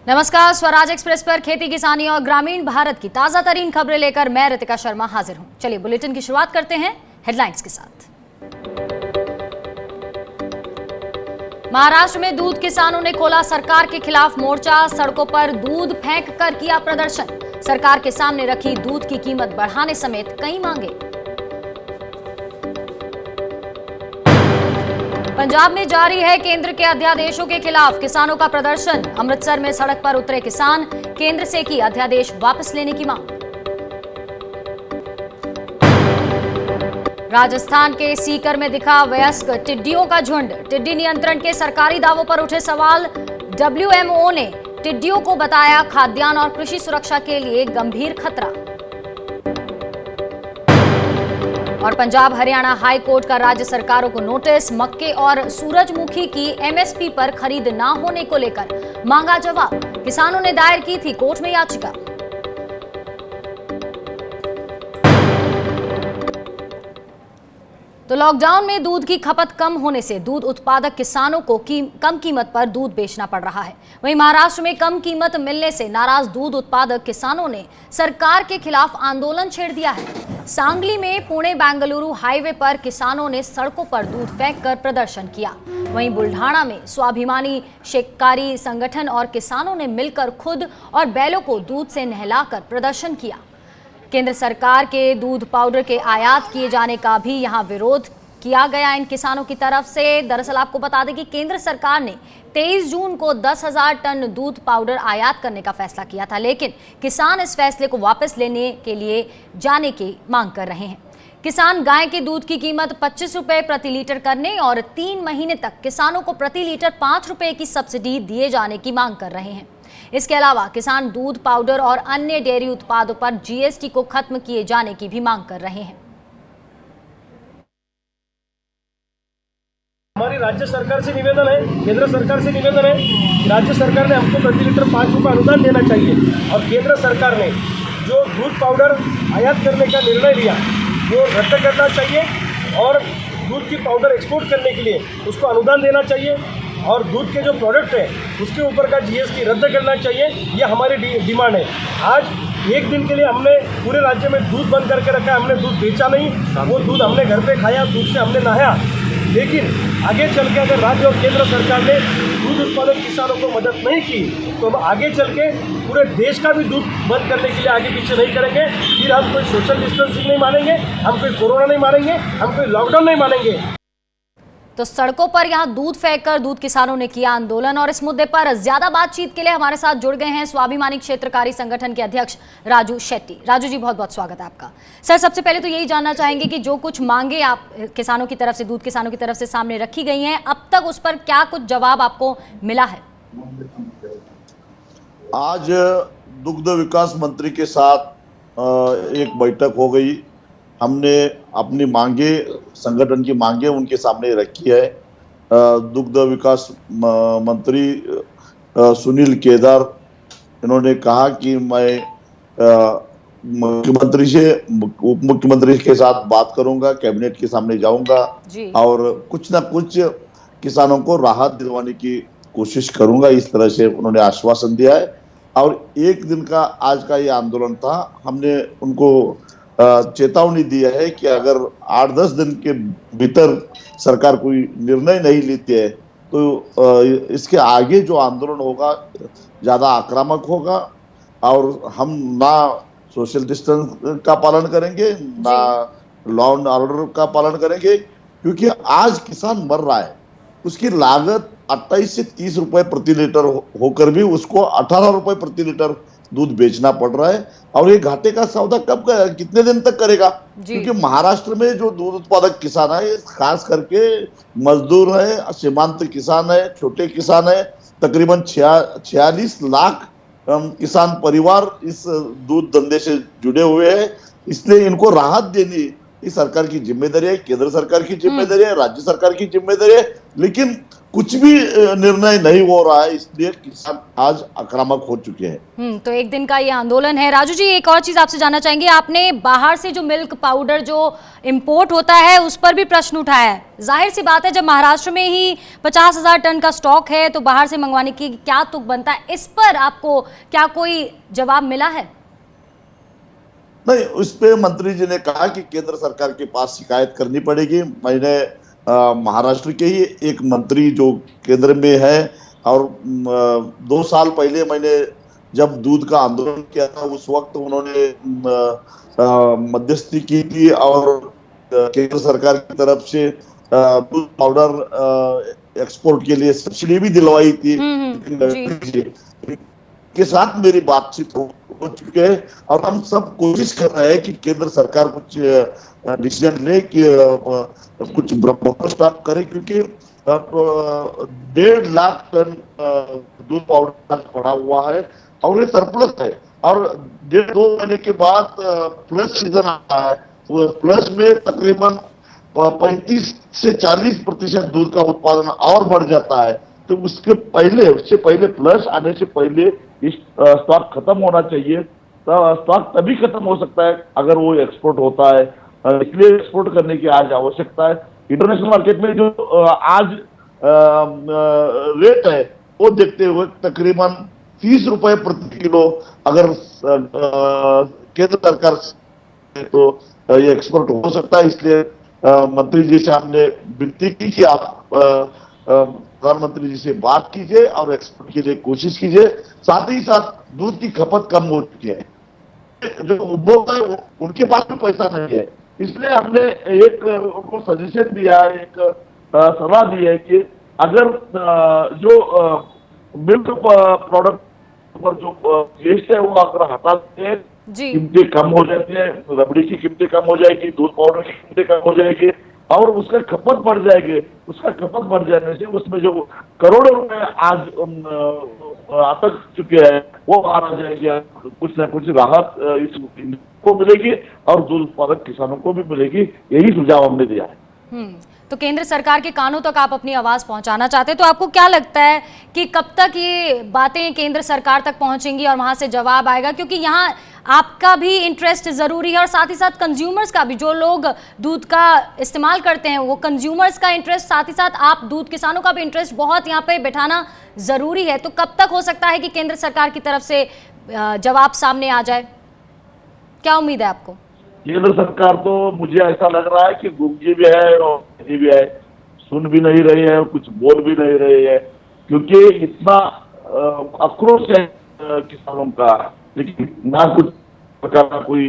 नमस्कार, स्वराज एक्सप्रेस पर खेती किसानी और ग्रामीण भारत की ताजा तरीन खबरें लेकर मैं रितिका शर्मा हाजिर हूं। चलिए बुलेटिन की शुरुआत करते हैं हेडलाइंस के साथ। महाराष्ट्र में दूध किसानों ने खोला सरकार के खिलाफ मोर्चा, सड़कों पर दूध फेंक कर किया प्रदर्शन। सरकार के सामने रखी दूध की कीमत बढ़ाने समेत कई मांगे। पंजाब में जारी है केंद्र के अध्यादेशों के खिलाफ किसानों का प्रदर्शन। अमृतसर में सड़क पर उतरे किसान, केंद्र से की अध्यादेश वापस लेने की मांग। राजस्थान के सीकर में दिखा वयस्क टिड्डियों का झुंड। टिड्डी नियंत्रण के सरकारी दावों पर उठे सवाल। डब्ल्यूएमओ ने टिड्डियों को बताया खाद्यान्न और कृषि सुरक्षा के लिए गंभीर खतरा। और पंजाब हरियाणा हाई कोर्ट का राज्य सरकारों को नोटिस। मक्के और सूरजमुखी की एमएसपी पर खरीद ना होने को लेकर मांगा जवाब। किसानों ने दायर की थी कोर्ट में याचिका। तो लॉकडाउन में दूध की खपत कम होने से दूध उत्पादक किसानों को कम कीमत पर दूध बेचना पड़ रहा है। वहीं महाराष्ट्र में कम कीमत मिलने से नाराज दूध उत्पादक किसानों ने सरकार के खिलाफ आंदोलन छेड़ दिया है। सांगली में पुणे बेंगलुरु हाईवे पर किसानों ने सड़कों पर दूध फेंक कर प्रदर्शन किया। वहीं बुल्ढाणा में स्वाभिमानी शेतकारी संगठन और किसानों ने मिलकर खुद और बैलों को दूध से नहलाकर प्रदर्शन किया। केंद्र सरकार के दूध पाउडर के आयात किए जाने का भी यहां विरोध किया गया इन किसानों की तरफ से। दरअसल आपको बता दें कि केंद्र सरकार ने 23 जून को 10,000 टन दूध पाउडर आयात करने का फैसला किया था, लेकिन किसान इस फैसले को वापस लेने के लिए जाने की मांग कर रहे हैं। किसान गाय के दूध की कीमत 25 रुपए प्रति लीटर करने और 3 महीने तक किसानों को प्रति लीटर 5 रुपए की सब्सिडी दिए जाने की मांग कर रहे हैं। इसके अलावा किसान दूध पाउडर और अन्य डेयरी उत्पादों पर जीएसटी को खत्म किए जाने की भी मांग कर रहे हैं। हमारी राज्य सरकार से निवेदन है, केंद्र सरकार से निवेदन है कि राज्य सरकार ने हमको प्रति लीटर 5 रुपये अनुदान देना चाहिए और केंद्र सरकार ने जो दूध पाउडर आयात करने का निर्णय लिया वो रद्द करना चाहिए और दूध की पाउडर एक्सपोर्ट करने के लिए उसको अनुदान देना चाहिए और दूध के जो प्रोडक्ट है उसके ऊपर का जीएसटी रद्द करना चाहिए। ये हमारी डिमांड है। आज एक दिन के लिए हमने पूरे राज्य में दूध बंद करके रखा है, हमने दूध बेचा नहीं, वो दूध हमने घर पे खाया, दूध से हमने नहाया। लेकिन आगे चल के अगर राज्य और केंद्र सरकार ने दूध उत्पादक किसानों को मदद नहीं की तो हम आगे चल के पूरे देश का भी दूध बंद करने के लिए आगे पीछे नहीं करेंगे। फिर हम कोई सोशल डिस्टेंसिंग नहीं मानेंगे, हम कोई कोरोना नहीं मानेंगे, हम कोई लॉकडाउन नहीं मानेंगे। तो सड़कों पर यहां दूध फेंककर दूध किसानों ने किया आंदोलन और इस मुद्दे पर ज्यादा बातचीत के लिए हमारे साथ जुड़ गए हैं स्वाभिमानी क्षेत्रकारी संगठन के अध्यक्ष राजू शेट्टी। राजू जी, बहुत बहुत स्वागत है आपका। सर, सबसे पहले तो यही जानना चाहेंगे कि जो कुछ मांगे आप किसानों की तरफ से, दूध किसानों की तरफ से सामने रखी गई हैं, अब तक उस पर क्या कुछ जवाब आपको मिला है? आज दुग्ध विकास मंत्री के साथ एक बैठक हो गई। हमने अपनी मांगे, संगठन की मांगे उनके सामने रखी है। दुग्ध विकास मंत्री सुनील केदार, इन्होंने कहा कि मैं मुख्यमंत्री से, उप मुख्यमंत्री के साथ बात करूंगा, कैबिनेट के सामने जाऊंगा और कुछ ना कुछ किसानों को राहत दिलवाने की कोशिश करूंगा, इस तरह से उन्होंने आश्वासन दिया है। और एक दिन का आज का ये आंदोलन था। हमने उनको चेतावनी दिया है कि अगर 8-10 दिन के भीतर सरकार कोई निर्णय नहीं लेती है तो इसके आगे जो आंदोलन होगा ज़्यादा आक्रामक होगा और हम ना सोशल डिस्टेंस का पालन करेंगे, ना लॉ एंड ऑर्डर का पालन करेंगे, क्योंकि आज किसान मर रहा है। उसकी लागत 28 से 30 रुपए प्रति लीटर होकर भी उसको 18 रुपए प्रति लीटर दूध बेचना पड़ रहा है। और ये घाटे का सौदा कितने दिन तक करेगा? क्योंकि महाराष्ट्र में जो दूध उत्पादक किसान है, खास करके मजदूर है, सीमांत किसान है, छोटे किसान है, तकरीबन 46 लाख किसान परिवार इस दूध धंधे से जुड़े हुए हैं। इसलिए इनको राहत देनी ये सरकार की जिम्मेदारी है, केंद्र सरकार की जिम्मेदारी है, राज्य सरकार की जिम्मेदारी है। लेकिन कुछ भी निर्णय नहीं हो रहा है, इसलिए किसान आज आक्रामक हो चुके हैं। तो एक दिन का ये आंदोलन है। राजू जी, एक और चीज आपसे जानना चाहेंगे, आपने बाहर से जो मिल्क पाउडर जो इंपोर्ट होता है उस पर भी प्रश्न उठाया है। जाहिर सी बात है, जब महाराष्ट्र में ही 50,000 टन का स्टॉक है तो बाहर से मंगवाने की क्या तुक बनता है। इस पर आपको क्या कोई जवाब मिला है? नहीं, उस पे मंत्री जी ने कहा कि केंद्र सरकार के पास शिकायत करनी पड़ेगी। मैंने महाराष्ट्र के ही एक मंत्री जो केंद्र में है, और 2 साल पहले मैंने जब दूध का आंदोलन किया था उस वक्त उन्होंने मध्यस्थी की थी और केंद्र सरकार की तरफ से दूध पाउडर एक्सपोर्ट के लिए सब्सिडी भी दिलवाई थी। के साथ मेरी बातचीत हो चुकी है और हम सब कोशिश कर रहे हैं कि केंद्र सरकार कुछ डिसीजन ले कि कुछ बफर स्टॉक करे, क्योंकि 1.5 लाख टन दूध पाउडर पड़ा हुआ है और ये सरप्लस है। और 1.5-2 महीने के बाद प्लस सीजन आता है, प्लस में तकरीबन 35 से 40% दूध का उत्पादन और बढ़ जाता है। तो उससे पहले प्लस आने से पहले स्टॉक खत्म होना चाहिए। स्टॉक तभी खत्म हो सकता है अगर वो एक्सपोर्ट होता है, इसलिए एक्सपोर्ट करने की आज आवश्यकता है। इंटरनेशनल मार्केट में जो आज रेट है वो देखते हुए तकरीबन 30 रुपए प्रति किलो अगर केंद्र सरकार से तो ये एक्सपोर्ट हो सकता है। इसलिए मंत्री जी से हमने विनती की कि आप प्रधानमंत्री जी से बात कीजिए और एक्सपोर्ट के लिए कोशिश कीजिए। साथ ही साथ दूध की खपत कम हो चुकी है, जो उपभोक्ता है उनके पास भी पैसा नहीं है, इसलिए हमने एक उनको सजेशन दिया है, एक सलाह दी है कि अगर जो मिल्क प्रोडक्ट पर जो जीएसटी है वो अगर हटा देते हैं, कीमतें कम हो जाती है, रबड़ी की कीमतें कम हो जाएगी, दूध पाउडर की कीमतें कम हो जाएगी और उसका खपत बढ़ जाएगी। उसका खपत बढ़ जाने से उसमें जो करोड़ों रुपए आज अटक चुके हैं वो आ जाएंगे, कुछ न कुछ राहत इसको मिलेगी और दूध उत्पादक किसानों को भी मिलेगी। यही सुझाव हमने दिया है। तो केंद्र सरकार के कानों तक आप अपनी आवाज पहुंचाना चाहते हैं, तो आपको क्या लगता है कि कब तक ये बातें केंद्र सरकार तक पहुंचेंगी और वहां से जवाब आएगा? क्योंकि यहाँ आपका भी इंटरेस्ट जरूरी है और साथ ही साथ कंज्यूमर्स का भी, जो लोग दूध का इस्तेमाल करते हैं वो कंज्यूमर्स का इंटरेस्ट, साथ ही साथ आप दूध किसानों का भी इंटरेस्ट बहुत यहाँ पे बैठाना जरूरी है। तो कब तक हो सकता है कि केंद्र सरकार की तरफ से जवाब सामने आ जाए? क्या उम्मीद है आपको? केंद्र सरकार तो मुझे ऐसा लग रहा है कि गूंगी भी है और भी है, सुन भी नहीं रही है और कुछ बोल भी नहीं रही है, क्योंकि इतना आक्रोश है किसानों का, लेकिन ना कुछ प्रकार का कोई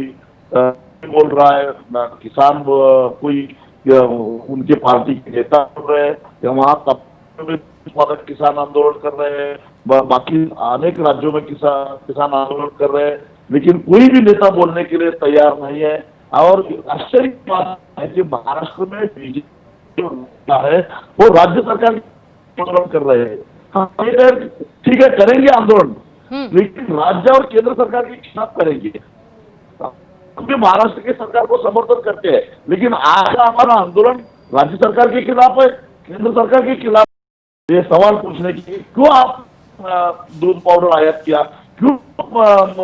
बोल रहा है, ना किसान कोई उनके पार्टी के नेता बोल रहे हैं। वहाँ उत्पादक किसान आंदोलन कर रहे हैं, बाकी अनेक राज्यों में किसान आंदोलन कर रहे हैं, लेकिन कोई भी नेता बोलने के लिए तैयार नहीं है। और आश्चर्य की बात है कि महाराष्ट्र में बीजेपी है वो राज्य सरकार आंदोलन कर रहे हैं। हाँ, ठीक है, करेंगे आंदोलन, लेकिन राज्य और केंद्र सरकार के खिलाफ करेंगे, क्योंकि महाराष्ट्र के सरकार को समर्थन करते हैं। लेकिन आज हमारा आंदोलन राज्य सरकार के खिलाफ है, केंद्र सरकार के खिलाफ। ये सवाल पूछने की क्यों आप दूध पाउडर आयात किया, क्यों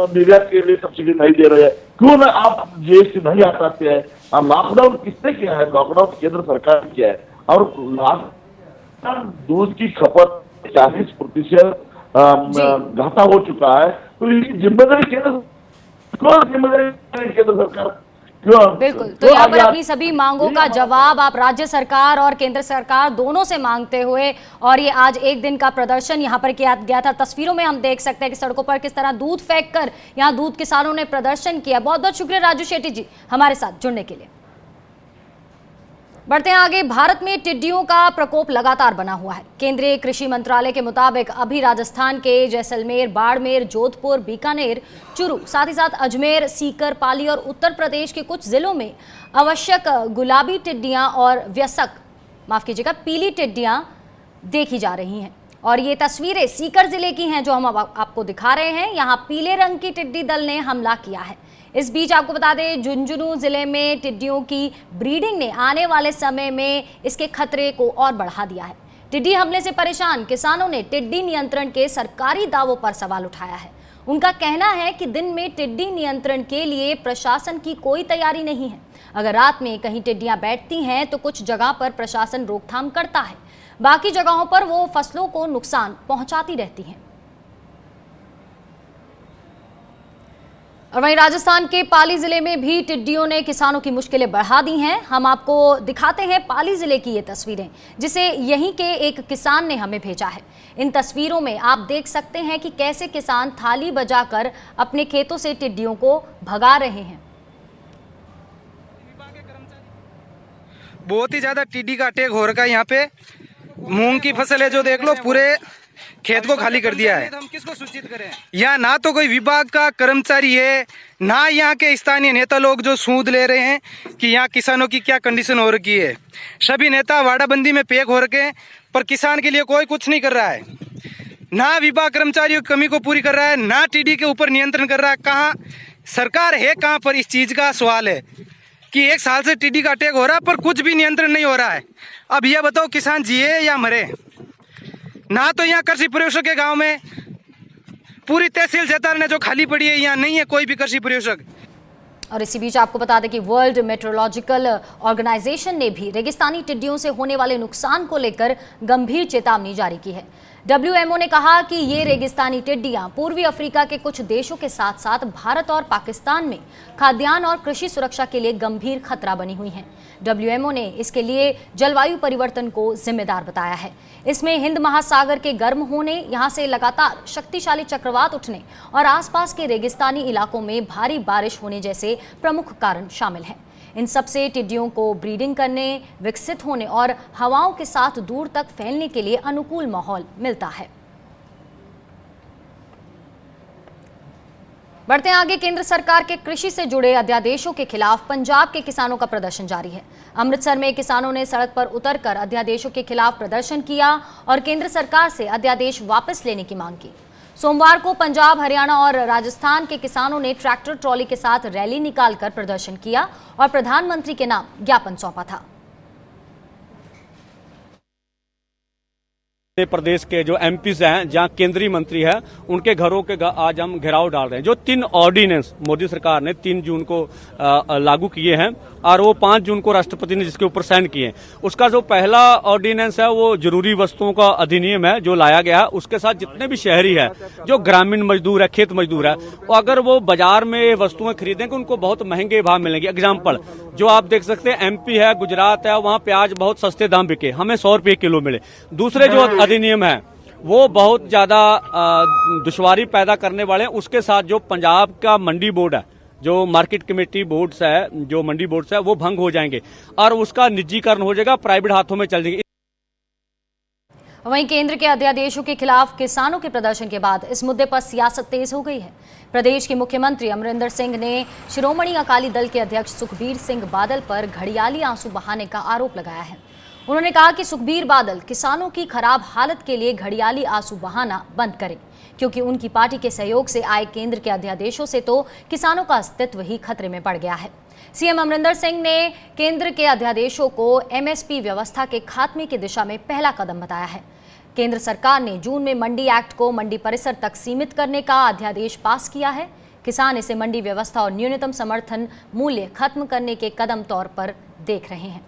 निर्यात के लिए सब्सिडी नहीं दे रहे हैं, क्यों ना आप जीएसटी नहीं हटाते हैं? लॉकडाउन किसने किया है? लॉकडाउन केंद्र सरकार ने किया है और लॉकडाउन दूध की खपत 40% घाटा हो चुका है। तो इसकी जिम्मेदारी केंद्र सरकार बिल्कुल। तो यहाँ पर अपनी सभी मांगों का जवाब आप राज्य सरकार और केंद्र सरकार दोनों से मांगते हुए, और ये आज एक दिन का प्रदर्शन यहाँ पर किया गया था। तस्वीरों में हम देख सकते हैं कि सड़कों पर किस तरह दूध फेंककर यहाँ दूध किसानों ने प्रदर्शन किया। बहुत बहुत शुक्रिया राजू शेट्टी जी हमारे साथ जुड़ने के लिए। बढ़ते हैं आगे। भारत में टिड्डियों का प्रकोप लगातार बना हुआ है। केंद्रीय कृषि मंत्रालय के मुताबिक अभी राजस्थान के जैसलमेर, बाड़मेर, जोधपुर, बीकानेर, चुरू, साथ ही साथ अजमेर, सीकर, पाली और उत्तर प्रदेश के कुछ जिलों में आवश्यक गुलाबी टिड्डियां और पीली टिड्डियां देखी जा रही हैं। और ये तस्वीरें सीकर जिले की हैं जो हम आपको दिखा रहे हैं। यहाँ पीले रंग की टिड्डी दल ने हमला किया है। इस बीच आपको बता दें, झुंझुनू जिले में टिड्डियों की ब्रीडिंग ने आने वाले समय में इसके खतरे को और बढ़ा दिया है। टिड्डी हमले से परेशान किसानों ने टिड्डी नियंत्रण के सरकारी दावों पर सवाल उठाया है। उनका कहना है कि दिन में टिड्डी नियंत्रण के लिए प्रशासन की कोई तैयारी नहीं है। अगर रात में कहीं टिड्डियां बैठती हैं तो कुछ जगह पर प्रशासन रोकथाम करता है, बाकी जगहों पर वो फसलों को नुकसान पहुंचाती रहती हैं। और वहीं राजस्थान के पाली जिले में भी टिड्डियों ने किसानों की मुश्किलें बढ़ा दी हैं। हम आपको दिखाते हैं पाली जिले की ये तस्वीरें, जिसे यहीं के एक किसान ने हमें भेजा है। इन तस्वीरों में आप देख सकते हैं कि कैसे किसान थाली बजाकर अपने खेतों से टिड्डियों को भगा रहे हैं। बहुत ही ज्यादा टिड्डी का अटैक हो रखा है यहाँ पे। मूंग की फसल है जो देख लो, पूरे खेत को खाली कर दिया है। हम किसको सूचित करें? यहाँ ना तो कोई विभाग का कर्मचारी है, ना यहाँ के स्थानीय नेता लोग जो सूद ले रहे हैं कि यहाँ किसानों की क्या कंडीशन हो रखी है। सभी नेता वाड़ाबंदी में पैक हो रखे हैं, पर किसान के लिए कोई कुछ नहीं कर रहा है। ना विभाग कर्मचारियों की कमी को पूरी कर रहा है, ना टिड्डी के ऊपर नियंत्रण कर रहा है। कहाँ सरकार है, कहाँ पर इस चीज का सवाल है कि 1 साल से टिड्डी का अटैक हो रहा है पर कुछ भी नियंत्रण नहीं हो रहा है। अब यह बताओ किसान जिए या मरे। ना तो यहाँ कृषि प्रयोगशाला के गांव में पूरी तहसील जैतार ने जो खाली पड़ी है, यहाँ नहीं है कोई भी कृषि प्रयोगशाला। और इसी बीच आपको बता दें कि वर्ल्ड मेट्रोलॉजिकल ऑर्गेनाइजेशन ने भी रेगिस्तानी टिड्डियों से होने वाले नुकसान को लेकर गंभीर चेतावनी जारी की है। WMO ने कहा कि ये रेगिस्तानी टिड्डियां पूर्वी अफ्रीका के कुछ देशों के साथ साथ भारत और पाकिस्तान में खाद्यान्न और कृषि सुरक्षा के लिए गंभीर खतरा बनी हुई हैं। WMO ने इसके लिए जलवायु परिवर्तन को जिम्मेदार बताया है। इसमें हिंद महासागर के गर्म होने, यहाँ से लगातार शक्तिशाली चक्रवात उठने और आसपास के रेगिस्तानी इलाकों में भारी बारिश होने जैसे प्रमुख कारण शामिल हैं। इन सबसे टिड्डियों को ब्रीडिंग करने, विकसित होने और हवाओं के साथ दूर तक फैलने के लिए अनुकूल माहौल मिलता है। बढ़ते हैं आगे। केंद्र सरकार के कृषि से जुड़े अध्यादेशों के खिलाफ पंजाब के किसानों का प्रदर्शन जारी है। अमृतसर में किसानों ने सड़क पर उतरकर अध्यादेशों के खिलाफ प्रदर्शन किया और केंद्र सरकार से अध्यादेश वापस लेने की मांग की। सोमवार को पंजाब, हरियाणा और राजस्थान के किसानों ने ट्रैक्टर ट्रॉली के साथ रैली निकालकर प्रदर्शन किया और प्रधानमंत्री के नाम ज्ञापन सौंपा था। प्रदेश के जो MPs हैं, जहां केंद्रीय मंत्री हैं, उनके घरों के आज हम घेराव डाल रहे हैं। जो 3 ऑर्डिनेंस मोदी सरकार ने 3 जून को लागू किए हैं और वो 5 जून को राष्ट्रपति ने जिसके ऊपर साइन किए हैं, उसका जो पहला ऑर्डिनेंस है वो जरूरी वस्तुओं का अधिनियम है जो लाया गया है। उसके साथ जितने भी शहरी है, जो ग्रामीण मजदूर है, खेत मजदूर है, अगर वो बाजार में वस्तुएं खरीदेंगे उनको बहुत महंगे भाव मिलेंगे। एग्जाम्पल जो आप देख सकते हैं, MP है, गुजरात है, वहां प्याज बहुत सस्ते दाम बिके, हमें 100 रुपये किलो मिले। दूसरे जो अधिनियम है वो बहुत ज्यादा दुश्वारी पैदा करने वाले हैं। उसके साथ जो पंजाब का मंडी बोर्ड है, जो मार्केट कमेटी बोर्ड्स है, जो मंडी बोर्ड्स है, वो भंग हो जाएंगे और उसका निजीकरण हो जाएगा, प्राइवेट हाथों में चल जाएगी। वहीं केंद्र के अध्यादेशों के खिलाफ किसानों के प्रदर्शन के बाद इस मुद्दे पर सियासत तेज हो गई है। प्रदेश के मुख्यमंत्री अमरिंदर सिंह ने शिरोमणि अकाली दल के अध्यक्ष सुखबीर सिंह बादल पर घड़ियाली आंसू बहाने का आरोप लगाया है। उन्होंने कहा कि सुखबीर बादल किसानों की खराब हालत के लिए घड़ियाली आंसू बहाना बंद करें, क्योंकि उनकी पार्टी के सहयोग से आए केंद्र के अध्यादेशों से तो किसानों का अस्तित्व ही खतरे में पड़ गया है। CM अमरिंदर सिंह ने केंद्र के अध्यादेशों को MSP व्यवस्था के खात्मे की दिशा में पहला कदम बताया है। केंद्र सरकार ने जून में मंडी एक्ट को मंडी परिसर तक सीमित करने का अध्यादेश पास किया है। किसान इसे मंडी व्यवस्था और न्यूनतम समर्थन मूल्य खत्म करने के कदम तौर पर देख रहे हैं।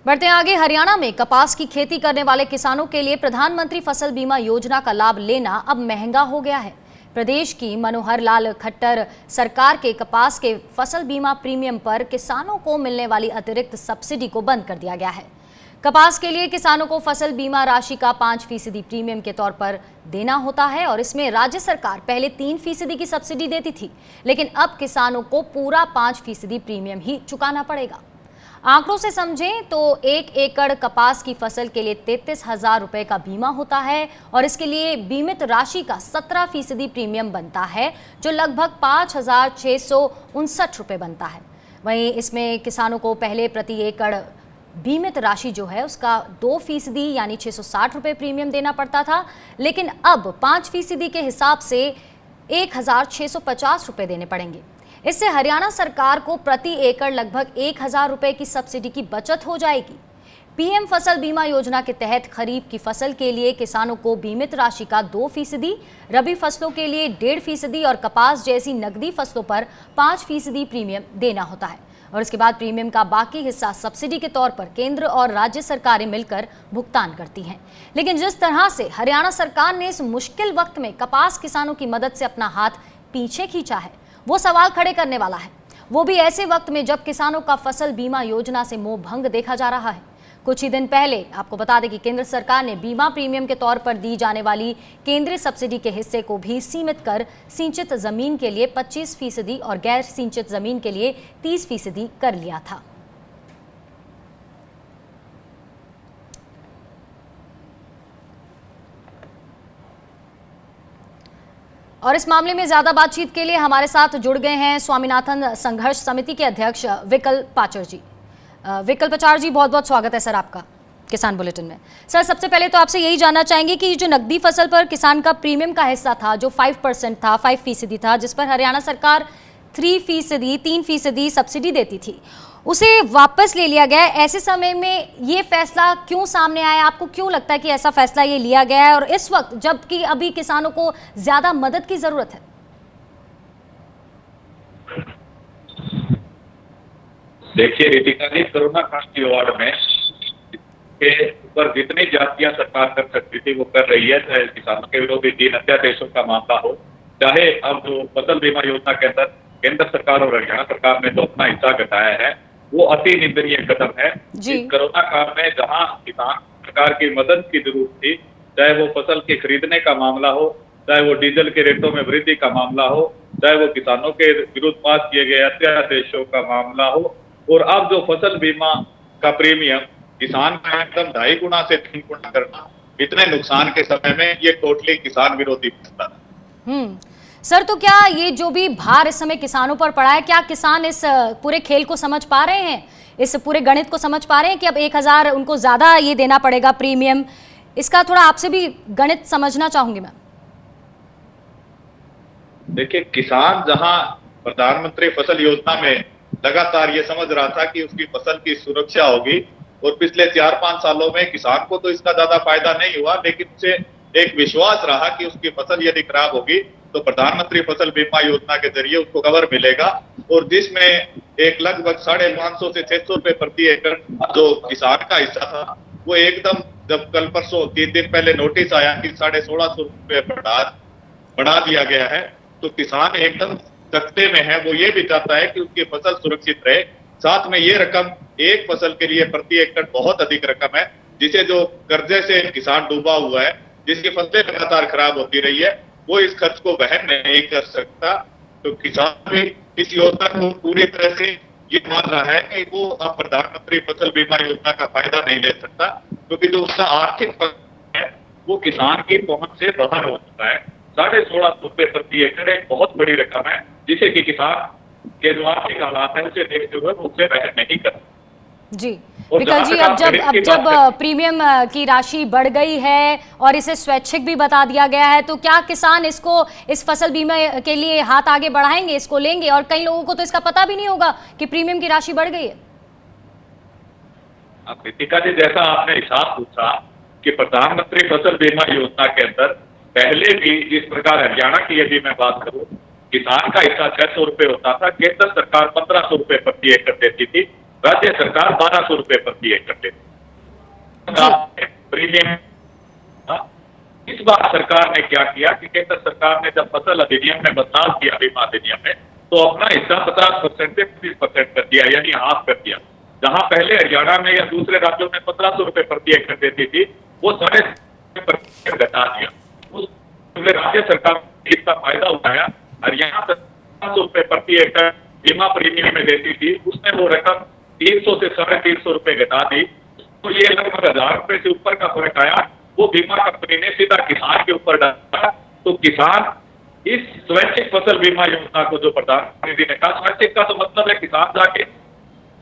बढ़ते आगे। हरियाणा में कपास की खेती करने वाले किसानों के लिए प्रधानमंत्री फसल बीमा योजना का लाभ लेना अब महंगा हो गया है। प्रदेश की मनोहर लाल खट्टर सरकार के कपास के फसल बीमा प्रीमियम पर किसानों को मिलने वाली अतिरिक्त सब्सिडी को बंद कर दिया गया है। कपास के लिए किसानों को फसल बीमा राशि का 5% प्रीमियम के तौर पर देना होता है और इसमें राज्य सरकार पहले 3% की सब्सिडी देती थी, लेकिन अब किसानों को पूरा 5% प्रीमियम ही चुकाना पड़ेगा। आंकड़ों से समझें तो 1 एकड़ कपास की फसल के लिए 33,000 रुपए का बीमा होता है और इसके लिए बीमित राशि का 17% प्रीमियम बनता है, जो लगभग 5,659 रुपए बनता है। वहीं इसमें किसानों को पहले प्रति एकड़ बीमित राशि जो है उसका 2% यानी 660 रुपए प्रीमियम देना पड़ता था, लेकिन अब 5% के हिसाब से 1,650 रुपए देने पड़ेंगे। इससे हरियाणा सरकार को प्रति एकड़ लगभग 1,000 रुपए की सब्सिडी की बचत हो जाएगी। पीएम फसल बीमा योजना के तहत खरीफ की फसल के लिए किसानों को बीमित राशि का 2%, रबी फसलों के लिए 1.5% और कपास जैसी नकदी फसलों पर 5% प्रीमियम देना होता है और इसके बाद प्रीमियम का बाकी हिस्सा सब्सिडी के तौर पर केंद्र और राज्य सरकारें मिलकर भुगतान करती हैं। लेकिन जिस तरह से हरियाणा सरकार ने इस मुश्किल वक्त में कपास किसानों की मदद से अपना हाथ पीछे खींचा है, वो सवाल खड़े करने वाला है, वो भी ऐसे वक्त में जब किसानों का फसल बीमा योजना से मोह भंग देखा जा रहा है। कुछ ही दिन पहले आपको बता दें कि केंद्र सरकार ने बीमा प्रीमियम के तौर पर दी जाने वाली केंद्रीय सब्सिडी के हिस्से को भी सीमित कर सिंचित जमीन के लिए 25% और गैर सिंचित जमीन के लिए 30% कर लिया था। और इस मामले में ज्यादा बातचीत के लिए हमारे साथ जुड़ गए हैं स्वामीनाथन संघर्ष समिति के अध्यक्ष विकल्प पाचर जी। विकल्प पाचर जी, बहुत बहुत स्वागत है सर आपका किसान बुलेटिन में। सर, सबसे पहले तो आपसे यही जानना चाहेंगे कि जो नकदी फसल पर किसान का प्रीमियम का हिस्सा था जो 5% था, 5% था, जिस पर हरियाणा सरकार 3% सब्सिडी देती थी, उसे वापस ले लिया गया। ऐसे समय में ये फैसला क्यों सामने आया? आपको क्यों लगता है कि ऐसा फैसला ये लिया गया है और इस वक्त जबकि अभी किसानों को ज्यादा मदद की जरूरत है? देखिए रितिका जी, कोरोना काल की वार्ड में के ऊपर जितनी जातियां सरकार कर सकती थी वो कर रही है, चाहे किसानों के विरोधी दीन अत्यादेशों का मामला हो, चाहे अब जो फसल बीमा योजना के अंदर केंद्र सरकार और हरियाणा सरकार ने जो अपना हिस्सा घटाया है वो अति निंदनीय कदम है। इस कोरोना काल में जहां किसान सरकार की मदद की जरूरत थी, चाहे वो फसल के खरीदने का मामला हो, चाहे वो डीजल के रेटों में वृद्धि का मामला हो, चाहे वो किसानों के विरुद्ध पास किए गए अत्यादेशों का मामला हो, और अब जो फसल बीमा का प्रीमियम किसान का एकदम 2.5 गुना से 3 गुना करना इतने नुकसान के समय में ये टोटली किसान विरोधी फैसला है। सर, तो क्या ये जो भी भार इस समय किसानों पर पड़ा है, क्या किसान इस पूरे खेल को समझ पा रहे हैं, इस पूरे गणित को समझ पा रहे हैं कि अब 1,000 उनको ज्यादा ये देना पड़ेगा प्रीमियम? इसका थोड़ा आपसे भी गणित समझना चाहूंगी मैं। देखिए, किसान जहां प्रधानमंत्री फसल योजना में लगातार ये समझ रहा था कि उसकी फसल की सुरक्षा होगी, और पिछले 4-5 सालों में किसान को तो इसका ज्यादा फायदा नहीं हुआ, लेकिन उसे एक विश्वास रहा कि उसकी फसल यदि खराब होगी तो प्रधानमंत्री फसल बीमा योजना के जरिए उसको कवर मिलेगा, और जिसमें एक लगभग 550 से 600 रुपए प्रति एकड़ जो किसान का हिस्सा था वो एकदम जब कल परसों 3 दिन पहले नोटिस आया कि 1,650 रुपए बढ़ा दिया गया है, तो किसान एकदम सख्ते में है। वो ये भी चाहता है कि उसकी फसल सुरक्षित रहे। साथ में ये रकम एक फसल के लिए प्रति एकड़ बहुत अधिक रकम है, जिसे जो कर्जे से किसान डूबा हुआ है, जिसकी फसलें लगातार खराब होती रही है, वो इस खर्च को वहन नहीं कर सकता। तो किसान भी इस योजना को पूरी तरह से ये मान रहा है कि वो अब प्रधानमंत्री फसल बीमा योजना का फायदा नहीं ले सकता, क्योंकि जो उसका आर्थिक है वो किसान की पहुंच से बाहर हो चुका है। 1,650 रुपए प्रति एकड़ एक बहुत बड़ी रकम है, जिसे कि किसान के जो आर्थिक हालात है उसे देखते हुए उससे वहन नहीं कर। जी विकल जी, अब जब प्रीमियम की राशि बढ़ गई है और इसे स्वैच्छिक भी बता दिया गया है, तो क्या किसान इस फसल बीमा के लिए हाथ आगे बढ़ाएंगे, इसको लेंगे? और कई लोगों को तो इसका पता भी नहीं होगा कि प्रीमियम की राशि बढ़ गई है। अब रितिका जी, जैसा आपने हिसाब पूछा कि प्रधानमंत्री फसल बीमा योजना के अंदर पहले भी जिस प्रकार हरियाणा की यदि मैं बात करूं, किसान का हिस्सा 600 रुपए होता था, केंद्र सरकार 1,500 रुपए प्रति एकड़ देती थी, राज्य सरकार 1,200 रुपए प्रति एकड़ देती। प्रीमियम इस बार सरकार ने क्या किया कि केंद्र सरकार ने जब फसल अधिनियम में बदलाव किया, बीमा अधिनियम में, तो अपना हिस्सा 50% से 30% कर दिया, यानी हाफ कर दिया। जहां पहले हरियाणा में या दूसरे राज्यों में 1,500 रुपए प्रति एकड़ देती थी, वो 3.5% घटा दिया। उस राज्य सरकार ने इसका फायदा उठाया। हरियाणा 1,500 रुपए प्रति एकड़ बीमा प्रीमियम में देती थी, उसने वो रकम 300 से 350 रुपए घटा दी, तो ये लगभग 1,000 रुपए से ऊपर का फर्क आया। वो बीमा कंपनी ने सीधा किसान के ऊपर डाला। तो किसान इस स्वैच्छिक फसल बीमा योजना को, जो प्रधानमंत्री ने कहा, स्वैच्छिक का तो मतलब है किसान जाके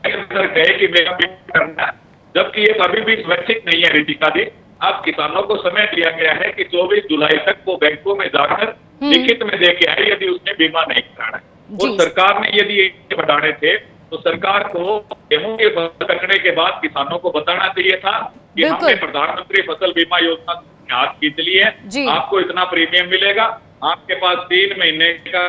कहे कि मेरा बीमा करना है, जबकि ये अभी भी स्वैच्छिक नहीं है रितिका जी। अब किसानों को समय दिया गया है कि 24 जुलाई तक वो बैंकों में जाकर लिखित में दे के आए यदि उसने बीमा नहीं कराना है। जी। और सरकार ने यदि ये बढ़ाने थे तो सरकार को गेहूं के फसल कटने के बाद किसानों को बताना चाहिए था कि बिल्कुल। हमने प्रधानमंत्री फसल बीमा योजना में हाथ खींच ली जी। है, आपको इतना प्रीमियम मिलेगा, आपके पास 3 महीने का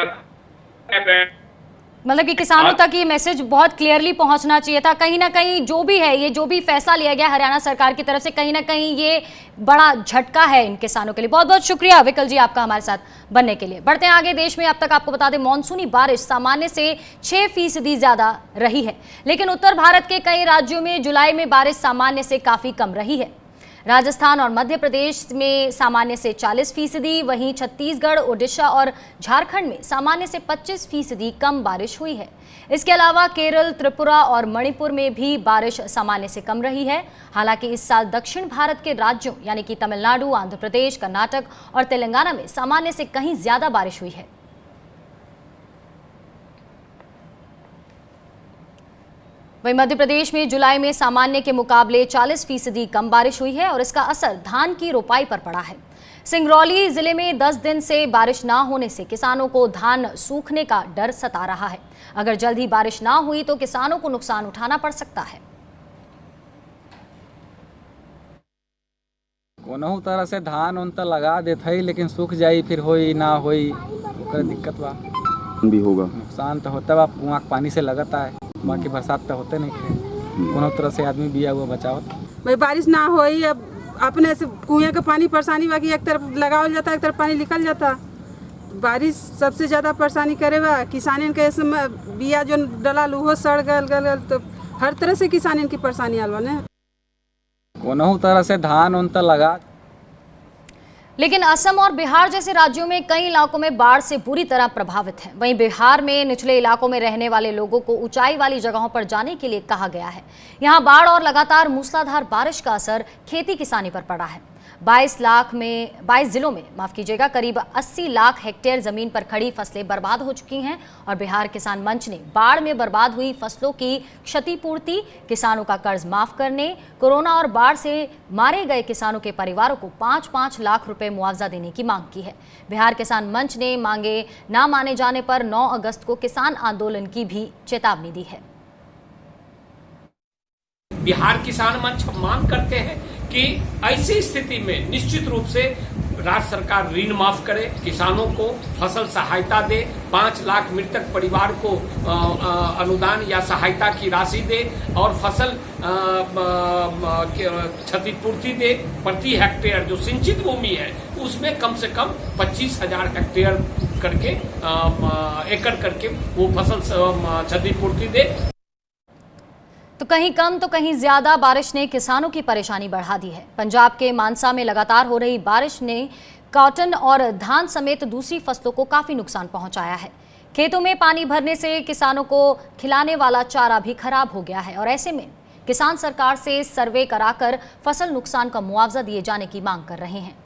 मतलब कि किसानों तक ये मैसेज बहुत क्लियरली पहुंचना चाहिए था। कहीं ना कहीं जो भी है, ये जो भी फैसला लिया गया हरियाणा सरकार की तरफ से, कहीं ना कहीं ये बड़ा झटका है इन किसानों के लिए। बहुत बहुत शुक्रिया विकल जी आपका हमारे साथ बनने के लिए। बढ़ते हैं आगे। देश में अब तक आपको बता दें मानसूनी बारिश सामान्य से 6% ज्यादा रही है, लेकिन उत्तर भारत के कई राज्यों में जुलाई में बारिश सामान्य से काफी कम रही है। राजस्थान और मध्य प्रदेश में सामान्य से 40%, वहीं छत्तीसगढ़, ओडिशा और झारखंड में सामान्य से 25% कम बारिश हुई है। इसके अलावा केरल, त्रिपुरा और मणिपुर में भी बारिश सामान्य से कम रही है। हालांकि इस साल दक्षिण भारत के राज्यों यानी कि तमिलनाडु, आंध्र प्रदेश, कर्नाटक और तेलंगाना में सामान्य से कहीं ज्यादा बारिश हुई है। वहीं मध्य प्रदेश में जुलाई में सामान्य के मुकाबले 40% कम बारिश हुई है और इसका असर धान की रोपाई पर पड़ा है। सिंगरौली जिले में 10 दिन से बारिश ना होने से किसानों को धान सूखने का डर सता रहा है। अगर जल्द ही बारिश ना हुई तो किसानों को नुकसान उठाना पड़ सकता है। कोनहू तरह से धान उन त लगा देते ही, लेकिन सूख जाई फिर होई ना होई ओकर दिक्कत बा भी होगा। नुकसान तो होता बा, कुआं के पानी से लगता है, बाकी बरसात तो होते नहीं खे। कोनो तरह से आदमी बिया हुआ बचावत भाई बारिश ना होई, अब अपने से कुएं का पानी परेशानी बाकी एक तरफ लगावल जाता, एक तरफ पानी निकल जाता। बारिश सबसे ज़्यादा परेशानी करे बा किसानन के। इसमें बिया जो डला लूहो सड़ गल तो हर तरह से किसानन की परेशानी आल बा ने। कोनहू तरह से धान उन त लगा। लेकिन असम और बिहार जैसे राज्यों में कई इलाकों में बाढ़ से बुरी तरह प्रभावित है। वहीं बिहार में निचले इलाकों में रहने वाले लोगों को ऊंचाई वाली जगहों पर जाने के लिए कहा गया है। यहां बाढ़ और लगातार मूसलाधार बारिश का असर खेती किसानी पर पड़ा है। 22 जिलों में करीब 80 लाख हेक्टेयर जमीन पर खड़ी फसलें बर्बाद हो चुकी हैं और बिहार किसान मंच ने बाढ़ में बर्बाद हुई फसलों की क्षतिपूर्ति, किसानों का कर्ज माफ करने, कोरोना और बाढ़ से मारे गए किसानों के परिवारों को 5-5 लाख रुपए मुआवजा देने की मांग की है। बिहार किसान मंच ने मांगे न माने जाने पर 9 अगस्त को किसान आंदोलन की भी चेतावनी दी है। बिहार किसान मंच हम मांग करते हैं कि ऐसी स्थिति में निश्चित रूप से राज्य सरकार ऋण माफ करे, किसानों को फसल सहायता दे, 5 लाख मृतक परिवार को अनुदान या सहायता की राशि दे और फसल क्षतिपूर्ति दे। प्रति हेक्टेयर जो सिंचित भूमि है उसमें कम से कम 25,000 हेक्टेयर करके एकड़ करके वो फसल क्षतिपूर्ति दे। तो कहीं कम तो कहीं ज्यादा बारिश ने किसानों की परेशानी बढ़ा दी है। पंजाब के मानसा में लगातार हो रही बारिश ने कॉटन और धान समेत दूसरी फसलों को काफी नुकसान पहुंचाया है। खेतों में पानी भरने से किसानों को खिलाने वाला चारा भी खराब हो गया है और ऐसे में किसान सरकार से सर्वे कराकर फसल नुकसान का मुआवजा दिए जाने की मांग कर रहे हैं।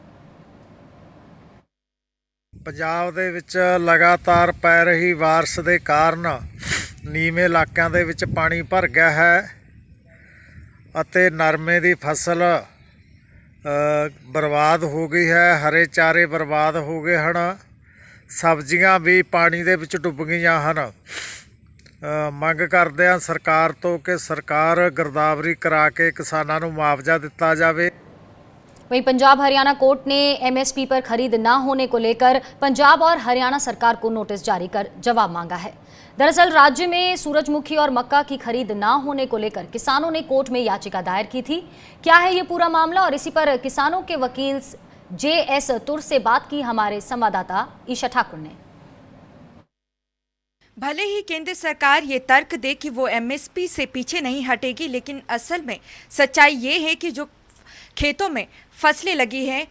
ਪੰਜਾਬ ਦੇ ਵਿੱਚ ਲਗਾਤਾਰ ਪੈ ਰਹੀ ਬਾਰਿਸ਼ ਦੇ ਕਾਰਨ ਨੀਵੇਂ ਇਲਾਕਿਆਂ ਦੇ ਵਿੱਚ ਪਾਣੀ ਭਰ ਗਿਆ ਹੈ ਅਤੇ ਨਰਮੇ ਦੀ ਫਸਲ ਬਰਬਾਦ ਹੋ ਗਈ ਹੈ। ਹਰੇ ਚਾਰੇ ਬਰਬਾਦ ਹੋ ਗਏ ਹਨ। ਸਬਜ਼ੀਆਂ ਵੀ ਪਾਣੀ ਦੇ ਵਿੱਚ ਡੁੱਬ ਗਈਆਂ ਹਨ। ਮੰਗ ਕਰਦੇ ਹਾਂ ਸਰਕਾਰ ਤੋਂ ਕਿ ਸਰਕਾਰ ਗਿਰਦਾਵਰੀ ਕਰਾ ਕੇ ਕਿਸਾਨਾਂ ਨੂੰ ਮੁਆਵਜ਼ਾ ਦਿੱਤਾ ਜਾਵੇ। वहीं पंजाब हरियाणा कोर्ट ने एमएसपी पर खरीद न होने को लेकर पंजाब और हरियाणा सरकार को नोटिस जारी कर जवाब मांगा है। दरअसल राज्य में सूरजमुखी और मक्का की खरीद न होने को लेकर किसानों ने कोर्ट में याचिका दायर की थी। क्या है ये पूरा मामला और इसी पर किसानों के वकील JS तुर से बात की हमारे संवाददाता ईशा ठाकुर ने। भले ही केंद्र सरकार ये तर्क दे कि वो MSP से पीछे नहीं हटेगी, लेकिन असल में सच्चाई ये है कि जो खेतों में फसलें लगी हैं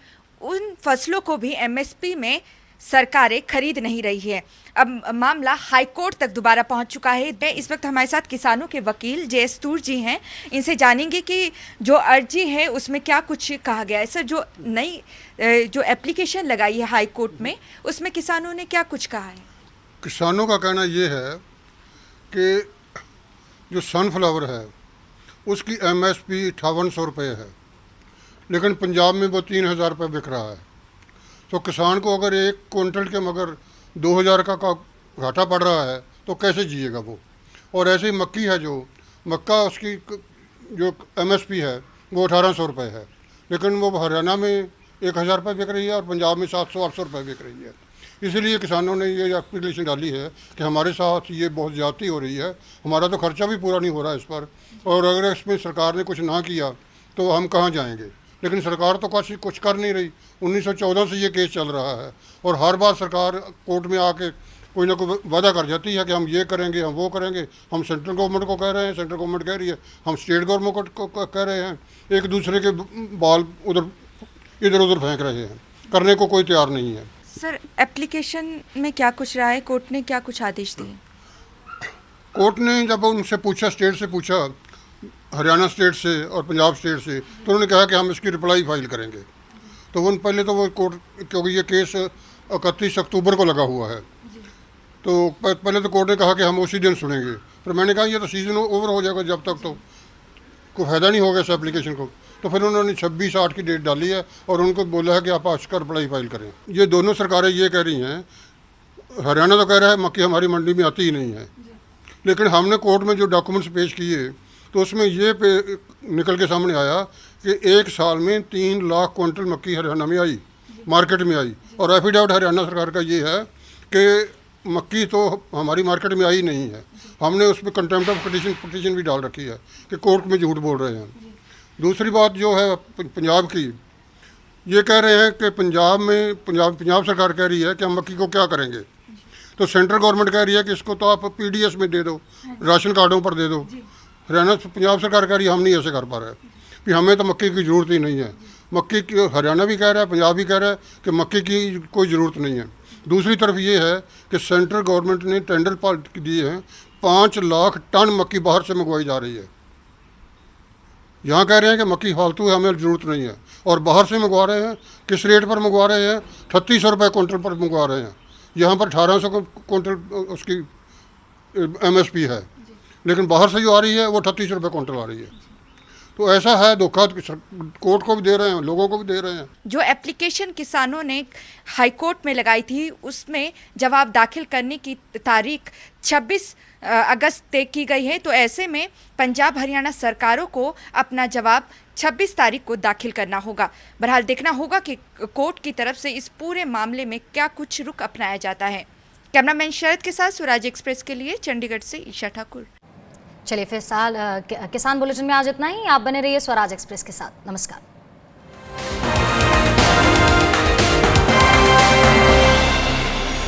उन फसलों को भी MSP में सरकारें खरीद नहीं रही है। अब मामला हाई कोर्ट तक दोबारा पहुंच चुका है। इस वक्त हमारे साथ किसानों के वकील JS तुर जी हैं, इनसे जानेंगे कि जो अर्जी है उसमें क्या कुछ कहा गया है। सर, जो नई जो एप्लीकेशन लगाई है हाई कोर्ट में उसमें किसानों ने क्या कुछ कहा है? किसानों का कहना ये है कि जो सनफ्लावर है उसकी MSP 5800 रुपये है, लेकिन पंजाब में वो 3000 रुपये बिक रहा है। तो किसान को अगर 1 क्विंटल के मगर 2000 का घाटा पड़ रहा है तो कैसे जिएगा वो। और ऐसे ही मक्की है, जो मक्का उसकी जो MSP है वो 1800 रुपये है, लेकिन वो हरियाणा में 1000 रुपये बिक रही है और पंजाब में 700-800 रुपये बिक रही है। इसीलिए किसानों ने ये एप्लीकेशन डाली है कि हमारे साथ ये बहुत ज़्यादती हो रही है, हमारा तो खर्चा भी पूरा नहीं हो रहा है इस पर, और अगर इसमें सरकार ने कुछ ना किया तो हम कहाँ जाएंगे। लेकिन सरकार तो कुछ कर नहीं रही। 1914 से ये केस चल रहा है और हर बार सरकार कोर्ट में आके कोई ना कोई वादा कर जाती है कि हम ये करेंगे, हम वो करेंगे। हम सेंट्रल गवर्नमेंट को कह रहे हैं, सेंट्रल गवर्नमेंट कह रही है, हम स्टेट गवर्नमेंट को कह रहे हैं, एक दूसरे के बाल इधर उधर फेंक रहे हैं, करने को कोई तैयार नहीं है। सर, एप्लीकेशन में क्या कुछ रहा है, कोर्ट ने क्या कुछ आदेश दिए? कोर्ट ने जब उनसे पूछा, स्टेट से पूछा, हरियाणा स्टेट से और पंजाब स्टेट से, तो उन्होंने कहा कि हम इसकी रिप्लाई फाइल करेंगे। तो उन पहले तो वो कोर्ट, क्योंकि ये केस 31 अक्टूबर को लगा हुआ है, तो पहले तो कोर्ट ने कहा कि हम उसी दिन सुनेंगे। फिर मैंने कहा ये तो सीज़न ओवर हो जाएगा, जब तक तो कोई फ़ायदा नहीं होगा इस एप्लीकेशन को। तो फिर उन्होंने 26/8 की डेट डाली है और उनको बोला है कि आप आज का रिप्लाई फाइल करें। ये दोनों सरकारें ये कह रही हैं, हरियाणा तो कह रहा है मक्की हमारी मंडी में आती ही नहीं है, लेकिन हमने कोर्ट में जो डॉक्यूमेंट्स पेश किए तो उसमें ये निकल के सामने आया कि 1 साल में 3 लाख क्विंटल मक्की हरियाणा में आई, मार्केट में आई। और एफिडेविट हरियाणा सरकार का ये है कि मक्की तो हमारी मार्केट में आई नहीं है। हमने उस पर कंटेम्प्ट ऑफ पिटीशन भी डाल रखी है कि कोर्ट में झूठ बोल रहे हैं। दूसरी बात जो है पंजाब की, ये कह रहे हैं कि पंजाब सरकार कह रही है कि हम मक्की को क्या करेंगे। तो सेंट्रल गवर्नमेंट कह रही है कि इसको तो आप PDS में दे दो, राशन कार्डों पर दे दो। हरियाणा पंजाब सरकार कह रही है हम नहीं ऐसे कर पा रहे कि हमें तो मक्की की ज़रूरत ही नहीं है। मक्की की हरियाणा भी कह रहा है, पंजाब भी कह रहा है कि मक्की की कोई ज़रूरत नहीं है। दूसरी तरफ ये है कि सेंट्रल गवर्नमेंट ने टेंडर दिए हैं, 5 लाख टन मक्की बाहर से मंगवाई जा रही है। यहाँ कह रहे हैं कि मक्की फालतू है, हमें ज़रूरत नहीं है, और बाहर से मंगवा रहे हैं। किस रेट पर मंगवा रहे हैं? 3600 रुपये क्विंटल पर मंगवा रहे हैं। यहाँ पर 1800 क्विंटल उसकी MSP है, लेकिन बाहर से जो आ रही है वो 3800 रुपये क्विंटल आ रही है। तो ऐसा है धोखा, कोर्ट को भी दे रहे हैं, लोगों को भी दे रहे हैं। जो एप्लीकेशन किसानों ने हाई कोर्ट में लगाई थी उसमें जवाब दाखिल करने की तारीख 26 अगस्त तय की गई है। तो ऐसे में पंजाब हरियाणा सरकारों को अपना जवाब 26 तारीख को दाखिल करना होगा। बहरहाल देखना होगा कि कोर्ट की तरफ से इस पूरे मामले में क्या कुछ रुख अपनाया जाता है। कैमरामैन शरद के साथ स्वराज एक्सप्रेस के लिए चंडीगढ़ से ईशा ठाकुर। चलिए फिर किसान बुलेटिन में आज इतना ही। आप बने रहिए स्वराज एक्सप्रेस के साथ। नमस्कार।